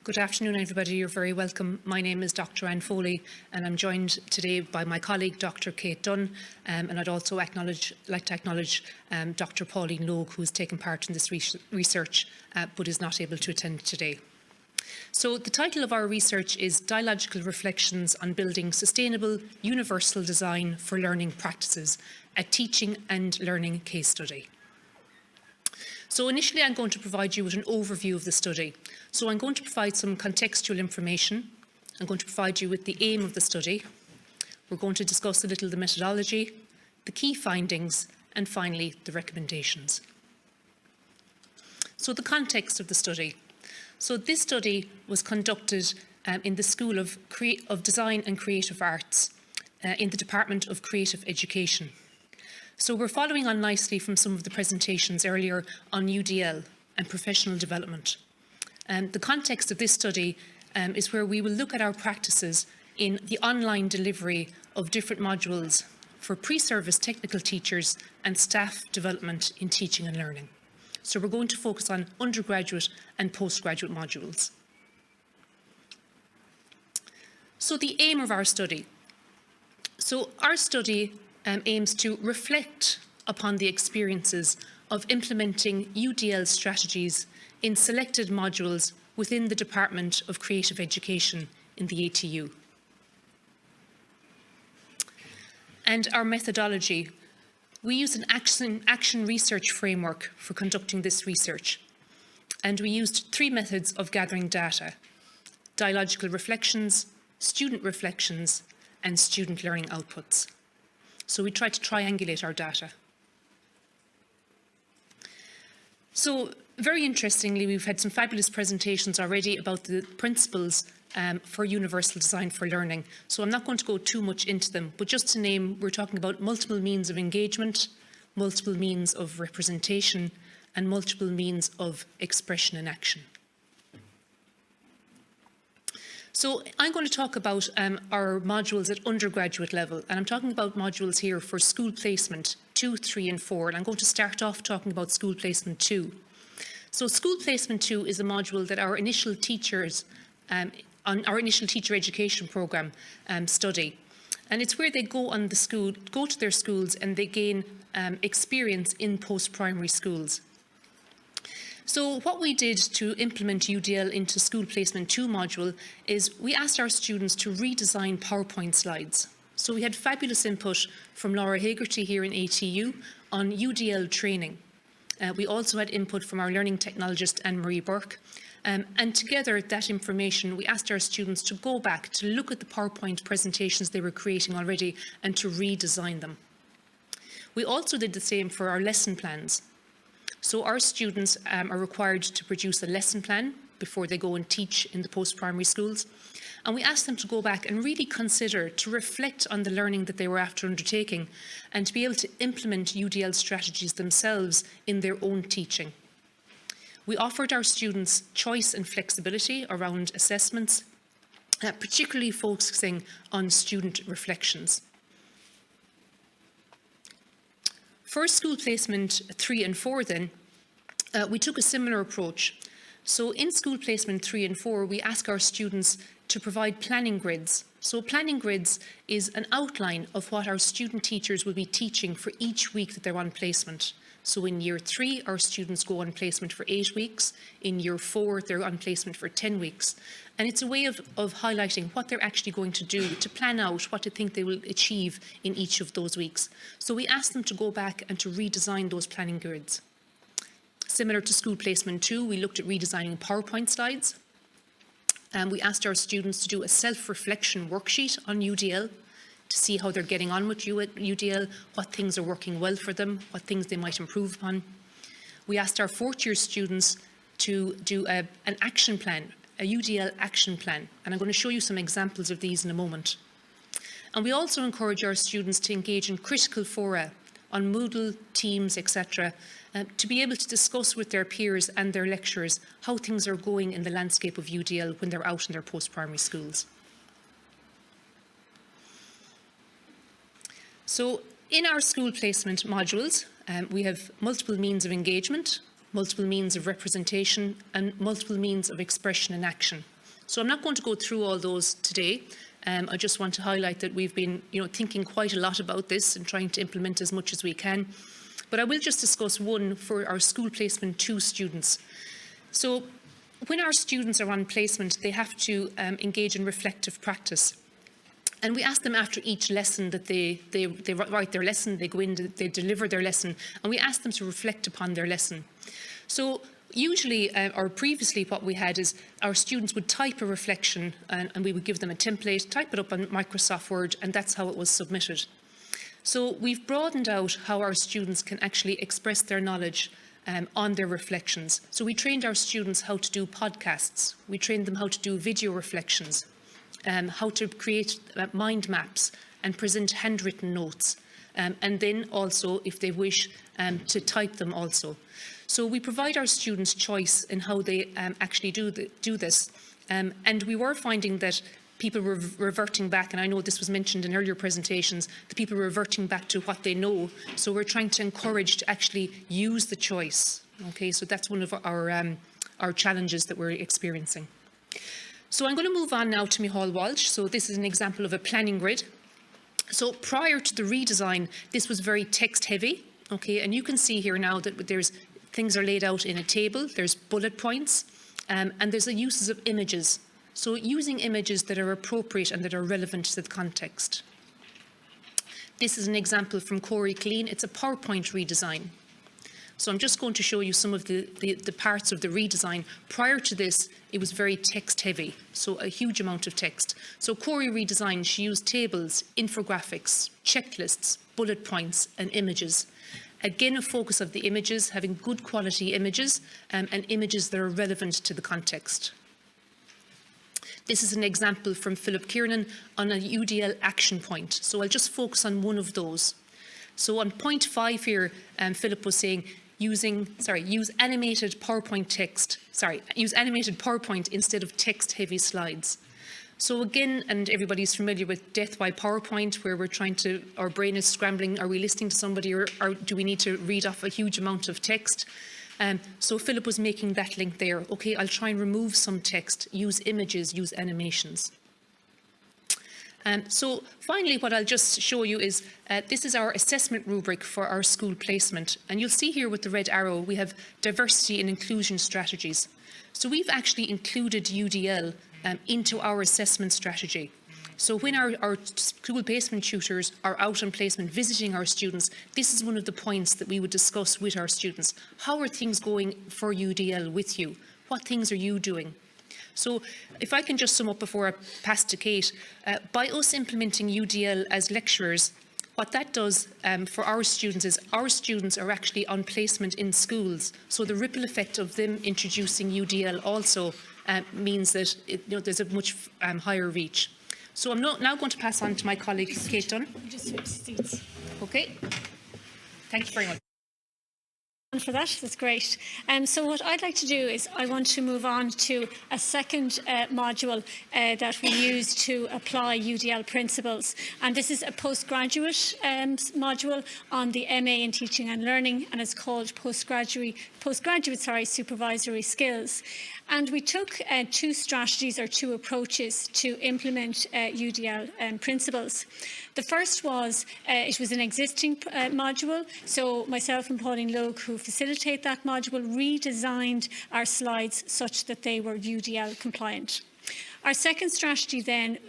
Good afternoon, everybody. You're very welcome. My name is Dr. Anne Foley, and I'm joined today by my colleague, Dr. Kate Dunne, and I'd also like to acknowledge Dr. Pauline Logue, who has taken part in this research, but is not able to attend today. So the title of our research is Dialogical Reflections on Building Sustainable Universal Design for Learning Practices, a Teaching and Learning Case Study. So initially I'm going to provide you with an overview of the study. So I'm going to provide some contextual information. I'm going to provide you with the aim of the study. We're going to discuss a little the methodology, the key findings, and finally the recommendations. So the context of the study. So this study was conducted in the School of Design and Creative Arts in the Department of Creative Education. So we're following on nicely from some of the presentations earlier on UDL and professional development. The context of this study is where we will look at our practices in the online delivery of different modules for pre-service technical teachers and staff development in teaching and learning. So we're going to focus on undergraduate and postgraduate modules. So the aim of our study. So our study aims to reflect upon the experiences of implementing UDL strategies in selected modules within the Department of Creative Education in the ATU. And our methodology. We use an action research framework for conducting this research. And we used 3 methods of gathering data: dialogical reflections, student reflections, and student learning outputs. So we tried to triangulate our data. So very interestingly, we've had some fabulous presentations already about the principles for universal design for learning. So I'm not going to go too much into them, but just to name, we're talking about multiple means of engagement, multiple means of representation, and multiple means of expression and action. So I'm going to talk about our modules at undergraduate level, and I'm talking about modules here for school placement 2, 3 and 4, and I'm going to start off talking about school placement 2. So school placement 2 is a module that our initial teachers on our initial teacher education programme study, and it's where they go to their schools and they gain experience in post-primary schools. So what we did to implement UDL into School Placement 2 module is we asked our students to redesign PowerPoint slides. So we had fabulous input from Laura Hagerty here in ATU on UDL training. We also had input from our learning technologist Anne-Marie Burke. And together, that information, we asked our students to go back to look at the PowerPoint presentations they were creating already and to redesign them. We also did the same for our lesson plans. So our students are required to produce a lesson plan before they go and teach in the post-primary schools. And we asked them to go back and really consider, to reflect on the learning that they were after undertaking and to be able to implement UDL strategies themselves in their own teaching. We offered our students choice and flexibility around assessments, particularly focusing on student reflections. For School Placement 3 and 4 then, we took a similar approach. So in School Placement 3 and 4, we ask our students to provide planning grids. So planning grids is an outline of what our student teachers will be teaching for each week that they're on placement. So in Year 3, our students go on placement for 8 weeks. In Year 4, they're on placement for 10 weeks. And it's a way of highlighting what they're actually going to do, to plan out what they think they will achieve in each of those weeks. So we asked them to go back and to redesign those planning grids. Similar to School Placement 2, we looked at redesigning PowerPoint slides. We asked our students to do a self-reflection worksheet on UDL to see how they're getting on with UDL, what things are working well for them, what things they might improve upon. We asked our 4th year students to do an action plan, a UDL action plan, and I'm going to show you some examples of these in a moment. And we also encourage our students to engage in critical fora on Moodle, Teams, etc., to be able to discuss with their peers and their lecturers how things are going in the landscape of UDL when they're out in their post-primary schools. So in our school placement modules, we have multiple means of engagement, multiple means of representation, and multiple means of expression and action. So I'm not going to go through all those today. I just want to highlight that we've been thinking quite a lot about this and trying to implement as much as we can. But I will just discuss one for our School Placement 2 students. So when our students are on placement, they have to engage in reflective practice. And we ask them after each lesson that they write their lesson, they go in, they deliver their lesson, and we ask them to reflect upon their lesson. So usually, or previously, what we had is our students would type a reflection and we would give them a template, type it up on Microsoft Word, and that's how it was submitted. So we've broadened out how our students can actually express their knowledge on their reflections. So we trained our students how to do podcasts. We trained them how to do video reflections, how to create mind maps and present handwritten notes. And then also, if they wish, to type them also. So we provide our students choice in how they actually do this. And we were finding that people were reverting back, and I know this was mentioned in earlier presentations, the people were reverting back to what they know. So we're trying to encourage to actually use the choice. Okay, so that's one of our challenges that we're experiencing. So I'm going to move on now to Micheál Walsh. So this is an example of a planning grid. So prior to the redesign, this was very text heavy. Okay, and you can see here now that things are laid out in a table, there's bullet points, and there's the uses of images. So using images that are appropriate and that are relevant to the context. This is an example from Corey Clean. It's a PowerPoint redesign. So I'm just going to show you some of the parts of the redesign. Prior to this, it was very text heavy, so a huge amount of text. So Corey redesigned, she used tables, infographics, checklists, bullet points, and images. Again, a focus of the images, having good quality images, and images that are relevant to the context. This is an example from Philip Kiernan on a UDL action point. So I'll just focus on one of those. So on point 5 here, Philip was saying use animated PowerPoint instead of text-heavy slides. So again, and everybody's familiar with death by PowerPoint, where we're trying to, our brain is scrambling, are we listening to somebody or do we need to read off a huge amount of text? So Philip was making that link there. Okay, I'll try and remove some text, use images, use animations. So finally, what I'll just show you is this is our assessment rubric for our school placement. And you'll see here with the red arrow, we have diversity and inclusion strategies. So we've actually included UDL into our assessment strategy. So when our school placement tutors are out on placement visiting our students, this is one of the points that we would discuss with our students. How are things going for UDL with you? What things are you doing? So if I can just sum up before I pass to Kate, by us implementing UDL as lecturers, what that does for our students is our students are actually on placement in schools. So the ripple effect of them introducing UDL also means that there's a much higher reach. So I'm now going to pass on to my colleague, Kate Dunne. Just switch seats. Okay. Thank you very much. For that, that's great. So what I'd like to do is I want to move on to a second module that we use to apply UDL principles. And this is a postgraduate module on the MA in Teaching and Learning, and it's called postgraduate supervisory skills. And we took two strategies or two approaches to implement UDL principles. The first was, it was an existing module, so myself and Pauline Logue, who facilitate that module, redesigned our slides such that they were UDL compliant. Our second strategy then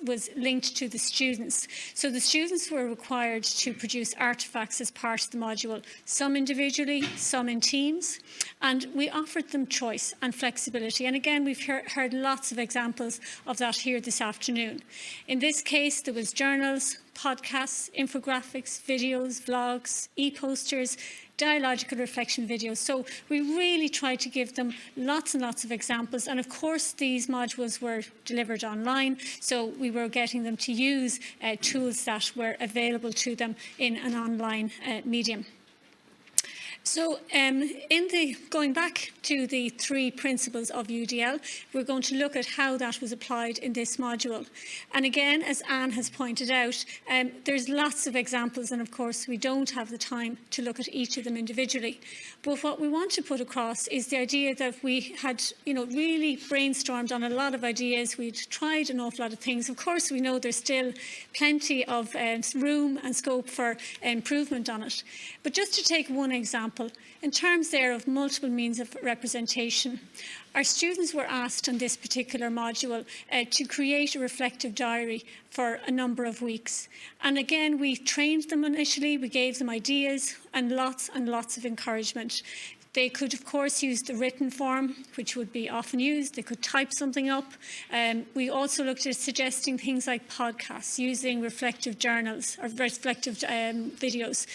was linked to the students. So the students were required to produce artefacts as part of the module, some individually, some in teams, and we offered them choice and flexibility. And again, we've heard lots of examples of that here this afternoon. In this case, there was journals, podcasts, infographics, videos, vlogs, e-posters, dialogical reflection videos. So we really tried to give them lots and lots of examples. And of course, these modules were delivered online. So we were getting them to use tools that were available to them in an online medium. So going back to the 3 principles of UDL, we're going to look at how that was applied in this module. And again, as Anne has pointed out, there's lots of examples, and of course we don't have the time to look at each of them individually. But what we want to put across is the idea that we had, really brainstormed on a lot of ideas. We'd tried an awful lot of things. Of course, we know there's still plenty of room and scope for improvement on it. But just to take one example, in terms there of multiple means of representation, our students were asked on this particular module to create a reflective diary for a number of weeks. And again, we trained them initially, we gave them ideas and lots of encouragement. They could, of course, use the written form, which would be often used. They could type something up. We also looked at suggesting things like podcasts, using reflective journals or reflective videos.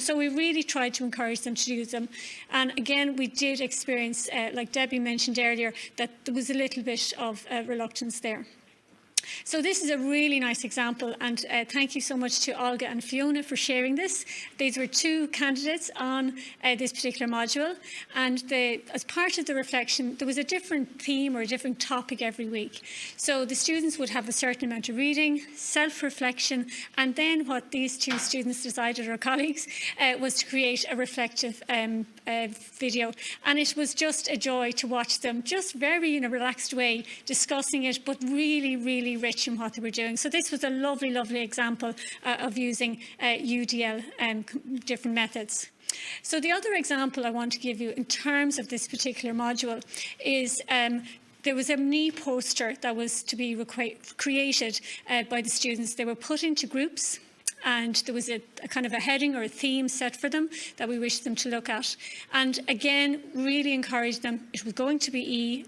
So we really tried to encourage them to do them. And again, we did experience, like Debbie mentioned earlier, that there was a little bit of reluctance there. So this is a really nice example, and thank you so much to Olga and Fiona for sharing this. These were 2 candidates on this particular module, and as part of the reflection, there was a different theme or a different topic every week. So the students would have a certain amount of reading, self-reflection, and then what these 2 students decided, our colleagues, was to create a reflective video. And it was just a joy to watch them, just very in a relaxed way, discussing it, but really rich in what they were doing. So this was a lovely example of using UDL different methods. So the other example I want to give you in terms of this particular module is there was a knee poster that was to be created by the students. They were put into groups, and there was a kind of a heading or a theme set for them that we wished them to look at. And again, really encouraged them. It was going to be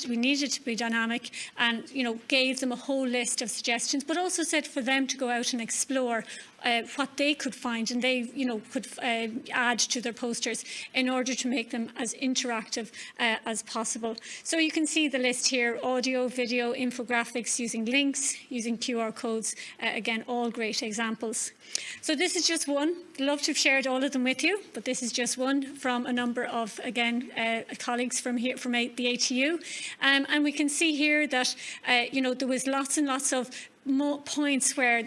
we needed to be dynamic, and gave them a whole list of suggestions, but also said for them to go out and explore what they could find, and they could add to their posters in order to make them as interactive as possible. So you can see the list here: audio, video, infographics, using links, using QR codes. Again, all great examples. So this is just one. I'd love to have shared all of them with you, but this is just one from a number of, again, colleagues from here, from the ATU. And we can see here that, there was lots and lots of points where,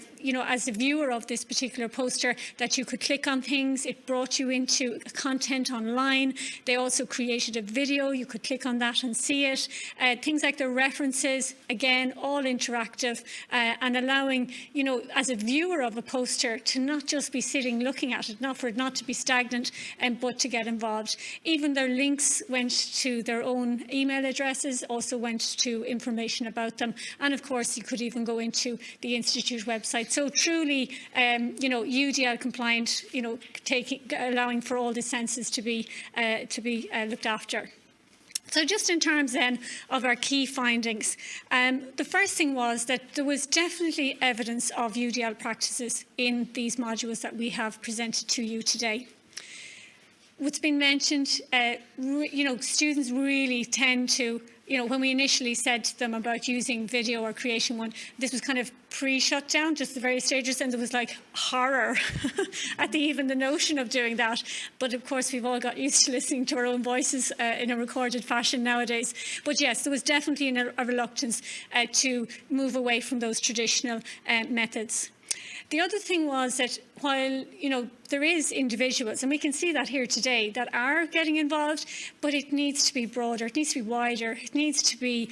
as a viewer of this particular poster, that you could click on things. It brought you into content online. They also created a video. You could click on that and see it. Things like the references, again, all interactive, and allowing, as a viewer of a poster, to not just be sitting looking at it, not for it not to be stagnant, but to get involved. Even their links went to their own email addresses, also went to information about them. And of course, you could even go into the Institute website. So truly, UDL compliant, allowing for all the senses to be looked after. So just in terms then of our key findings, the first thing was that there was definitely evidence of UDL practices in these modules that we have presented to you today. What's been mentioned, students really tend to, when we initially said to them about using video or creation one, this was kind of pre-shutdown, just the various stages, and there was like horror at even the notion of doing that. But of course, we've all got used to listening to our own voices in a recorded fashion nowadays. But yes, there was definitely a reluctance to move away from those traditional methods. The other thing was that while, there is individuals, and we can see that here today, that are getting involved, but it needs to be broader, it needs to be wider, it needs to be,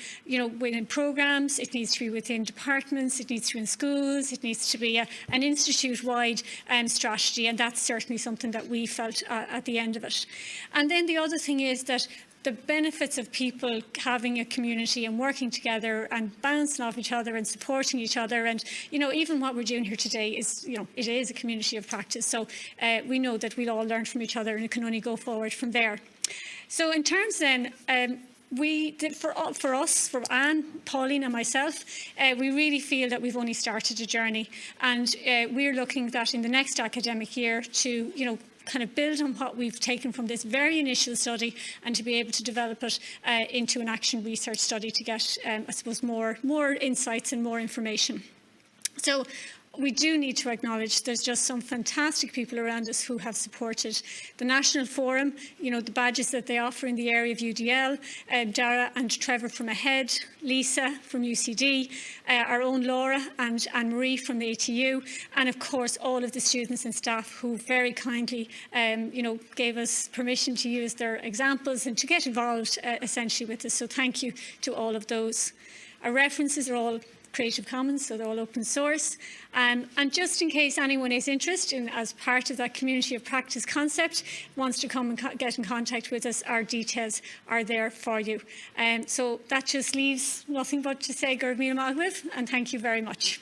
within programmes, it needs to be within departments, it needs to be in schools, it needs to be an institute-wide strategy, and that's certainly something that we felt at the end of it. And then the other thing is that the benefits of people having a community and working together and bouncing off each other and supporting each other, and even what we're doing here today is it is a community of practice, so we know that we'll all learn from each other, and it can only go forward from there. So in terms then, we did for us, for Anne, Pauline and myself, we really feel that we've only started a journey, and we're looking that in the next academic year to kind of build on what we've taken from this very initial study, and to be able to develop it into an action research study to get, I suppose, more insights and more information. So we do need to acknowledge there's just some fantastic people around us who have supported the National Forum, the badges that they offer in the area of UDL, Dara and Trevor from AHEAD, Lisa from UCD, our own Laura and Anne-Marie from the ATU, and of course all of the students and staff who very kindly gave us permission to use their examples and to get involved essentially with us. So thank you to all of those. Our references are all Creative Commons, so they're all open source. And just in case anyone is interested in, as part of that community of practice concept, wants to come and get in contact with us, our details are there for you. So that just leaves nothing but to say Gurb Míle Maith and thank you very much.